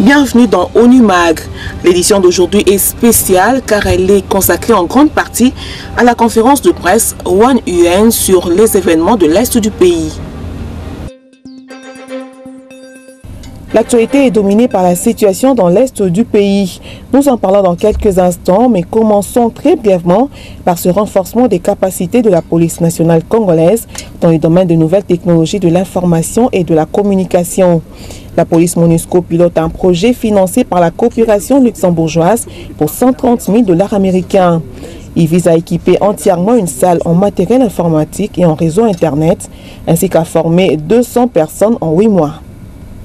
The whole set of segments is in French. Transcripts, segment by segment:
Bienvenue dans ONU Mag. L'édition d'aujourd'hui est spéciale car elle est consacrée en grande partie à la conférence de presse One UN sur les événements de l'Est du pays. L'actualité est dominée par la situation dans l'Est du pays. Nous en parlons dans quelques instants, mais commençons très brièvement par ce renforcement des capacités de la police nationale congolaise dans les domaines de nouvelles technologies de l'information et de la communication. La police MONUSCO pilote un projet financé par la coopération luxembourgeoise pour 130 000 $ américains. Il vise à équiper entièrement une salle en matériel informatique et en réseau Internet, ainsi qu'à former 200 personnes en 8 mois.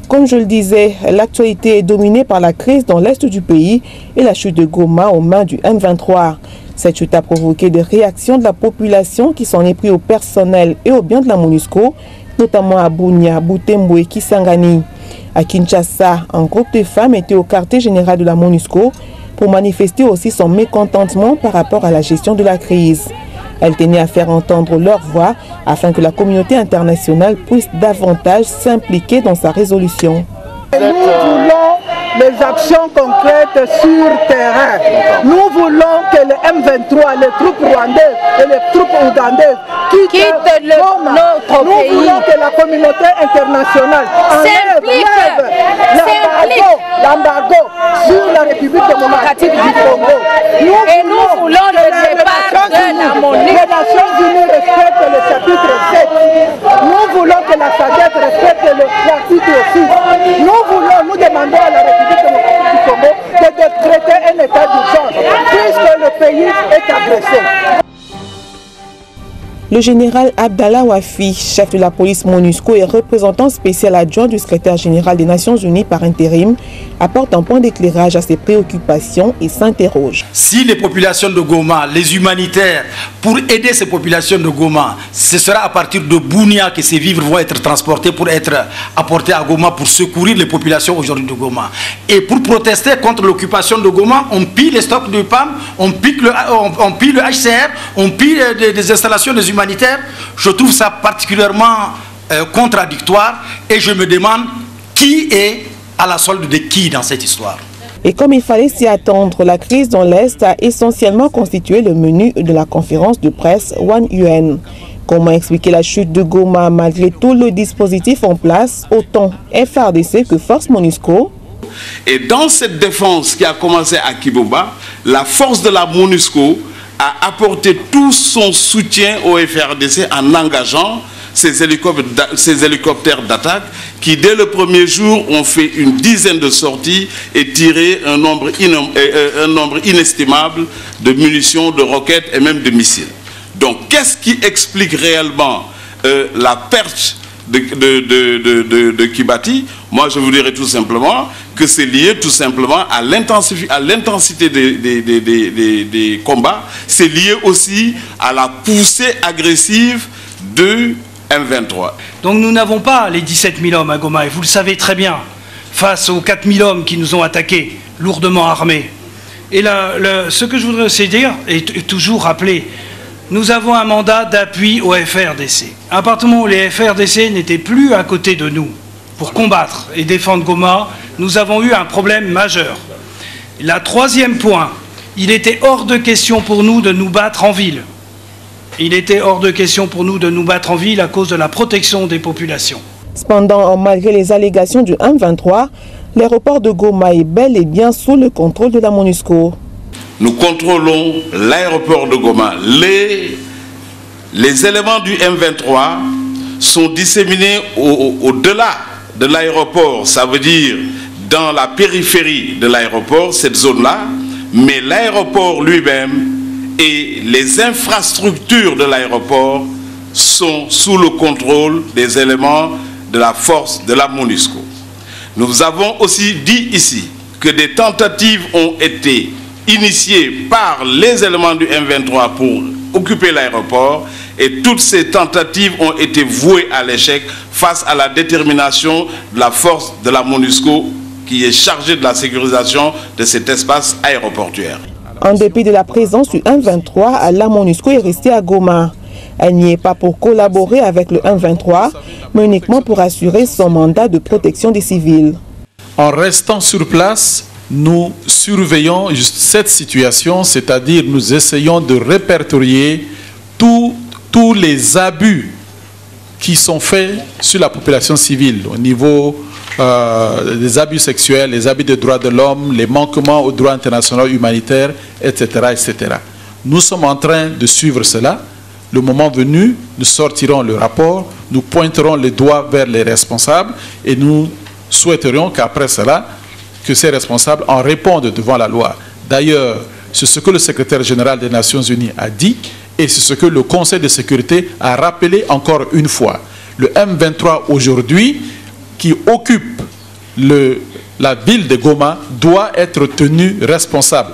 Comme je le disais, l'actualité est dominée par la crise dans l'Est du pays et la chute de Goma aux mains du M23. Cette chute a provoqué des réactions de la population qui s'en est pris au personnel et aux biens de la MONUSCO, notamment à Bunia, Butembo et Kisangani. À Kinshasa, un groupe de femmes était au quartier général de la MONUSCO pour manifester aussi son mécontentement par rapport à la gestion de la crise. Elles tenaient à faire entendre leur voix afin que la communauté internationale puisse davantage s'impliquer dans sa résolution. Nous voulons les actions concrètes sur terrain. Nous voulons que le M23, les troupes rwandaises et les troupes ougandaises quittent notre pays. Nous voulons que la communauté internationale enlève l'embargo sur la République démocratique du Congo. Nous voulons le départ de la monnaie. Les Nations Unies respectent le chapitre 7. Nous voulons que la SADC respecte l'article 6. Nous demandons à la République démocratique du Congo de décréter un état d'urgence puisque le pays est agressé. Le général Abdallah Wafi, chef de la police MONUSCO et représentant spécial adjoint du secrétaire général des Nations Unies par intérim, apporte un point d'éclairage à ses préoccupations et s'interroge. Si les populations de Goma, les humanitaires, pour aider ces populations de Goma, ce sera à partir de Bunia que ces vivres vont être transportés pour être apportés à Goma pour secourir les populations aujourd'hui de Goma. Et pour protester contre l'occupation de Goma, on pille les stocks de PAM, on pille le HCR, on pille des installations des humanitaires. Je trouve ça particulièrement contradictoire et je me demande qui est à la solde de qui dans cette histoire. Et comme il fallait s'y attendre, la crise dans l'Est a essentiellement constitué le menu de la conférence de presse One UN. Comment expliquer la chute de Goma malgré tout le dispositif en place, autant FARDC que Force MONUSCO? Et dans cette défense qui a commencé à Kiboba, la force de la MONUSCO a apporté tout son soutien au FARDC en engageant ces hélicoptères d'attaque qui, dès le premier jour, ont fait une dizaine de sorties et tiré un nombre inestimable de munitions, de roquettes et même de missiles. Donc, qu'est-ce qui explique réellement la perte de Kibati? Moi, je vous dirais tout simplement que c'est lié tout simplement à l'intensité des combats. C'est lié aussi à la poussée agressive de M23. Donc nous n'avons pas les 17 000 hommes à Goma, et vous le savez très bien, face aux 4 000 hommes qui nous ont attaqués, lourdement armés. Et là, ce que je voudrais aussi dire, et toujours rappeler, nous avons un mandat d'appui au FARDC. À partir du moment où les FARDC n'étaient plus à côté de nous pour combattre et défendre Goma, nous avons eu un problème majeur. La troisième point, il était hors de question pour nous de nous battre en ville. Il était hors de question pour nous de nous battre en ville à cause de la protection des populations. Cependant, malgré les allégations du M23, l'aéroport de Goma est bel et bien sous le contrôle de la MONUSCO. Nous contrôlons l'aéroport de Goma. Les éléments du M23 sont disséminés au-delà de l'aéroport, ça veut dire dans la périphérie de l'aéroport, cette zone-là, mais l'aéroport lui-même et les infrastructures de l'aéroport sont sous le contrôle des éléments de la force de la MONUSCO. Nous avons aussi dit ici que des tentatives ont été initiées par les éléments du M23 pour occuper l'aéroport et toutes ces tentatives ont été vouées à l'échec face à la détermination de la force de la MONUSCO qui est chargée de la sécurisation de cet espace aéroportuaire. En dépit de la présence du M23, la MONUSCO est restée à Goma. Elle n'y est pas pour collaborer avec le M23, mais uniquement pour assurer son mandat de protection des civils. En restant sur place, nous surveillons cette situation, c'est-à-dire nous essayons de répertorier tous les abus qui sont faits sur la population civile au niveau des abus sexuels, les abus des droits de l'homme, les manquements au droit international humanitaire, etc., etc. Nous sommes en train de suivre cela. Le moment venu, nous sortirons le rapport, nous pointerons les doigts vers les responsables et nous souhaiterions qu'après cela, que ces responsables en répondent devant la loi. D'ailleurs, c'est ce que le secrétaire général des Nations Unies a dit et c'est ce que le Conseil de sécurité a rappelé encore une fois. Le M23 aujourd'hui, qui occupe la ville de Goma, doit être tenu responsable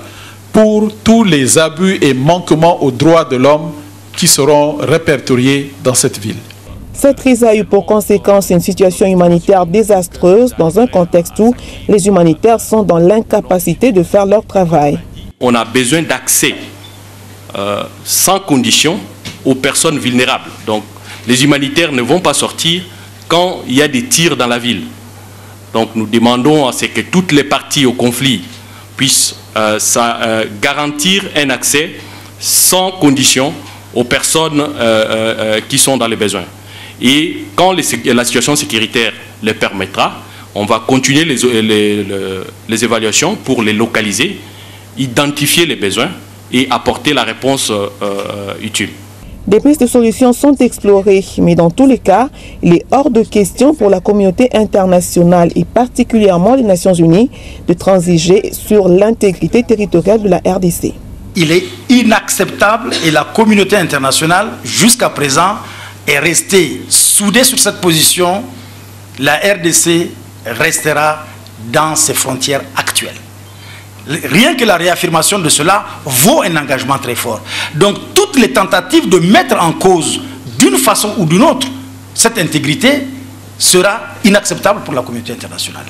pour tous les abus et manquements aux droits de l'homme qui seront répertoriés dans cette ville. Cette crise a eu pour conséquence une situation humanitaire désastreuse dans un contexte où les humanitaires sont dans l'incapacité de faire leur travail. On a besoin d'accès sans condition aux personnes vulnérables. Donc les humanitaires ne vont pas sortir quand il y a des tirs dans la ville. Donc nous demandons à ce que toutes les parties au conflit puissent garantir un accès sans condition aux personnes qui sont dans les besoins. Et quand la situation sécuritaire le permettra, on va continuer les évaluations pour les localiser, identifier les besoins et apporter la réponse utile. Des pistes de solutions sont explorées, mais dans tous les cas, il est hors de question pour la communauté internationale et particulièrement les Nations Unies de transiger sur l'intégrité territoriale de la RDC. Il est inacceptable et la communauté internationale, jusqu'à présent, est restée soudée sur cette position. La RDC restera dans ses frontières actuelles. Rien que la réaffirmation de cela vaut un engagement très fort. Donc toutes les tentatives de mettre en cause d'une façon ou d'une autre cette intégrité sera inacceptable pour la communauté internationale.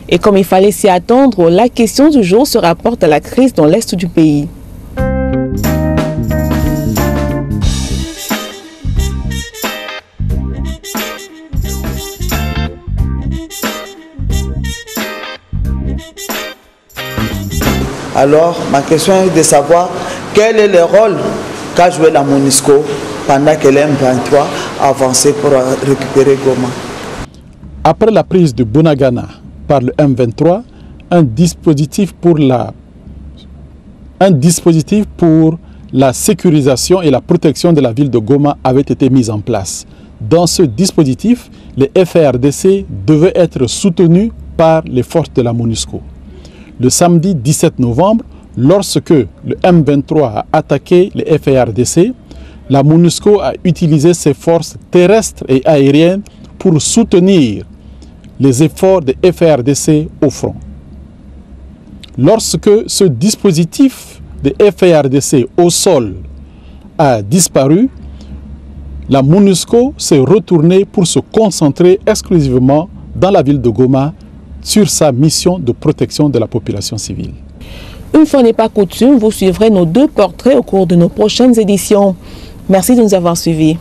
Et comme il fallait s'y attendre, la question du jour se rapporte à la crise dans l'est du pays. Alors, ma question est de savoir quel est le rôle qu'a joué la MONUSCO pendant que l'M23 a avancé pour récupérer Goma. Après la prise de Bunagana par le M23, un dispositif pour la sécurisation et la protection de la ville de Goma avait été mis en place. Dans ce dispositif, les FARDC devaient être soutenus par les forces de la MONUSCO. Le samedi 17 novembre, lorsque le M23 a attaqué les FARDC, la MONUSCO a utilisé ses forces terrestres et aériennes pour soutenir les efforts des FARDC au front. Lorsque ce dispositif des FARDC au sol a disparu, la MONUSCO s'est retournée pour se concentrer exclusivement dans la ville de Goma sur sa mission de protection de la population civile. Une fois n'est pas coutume, vous suivrez nos deux portraits au cours de nos prochaines éditions. Merci de nous avoir suivis.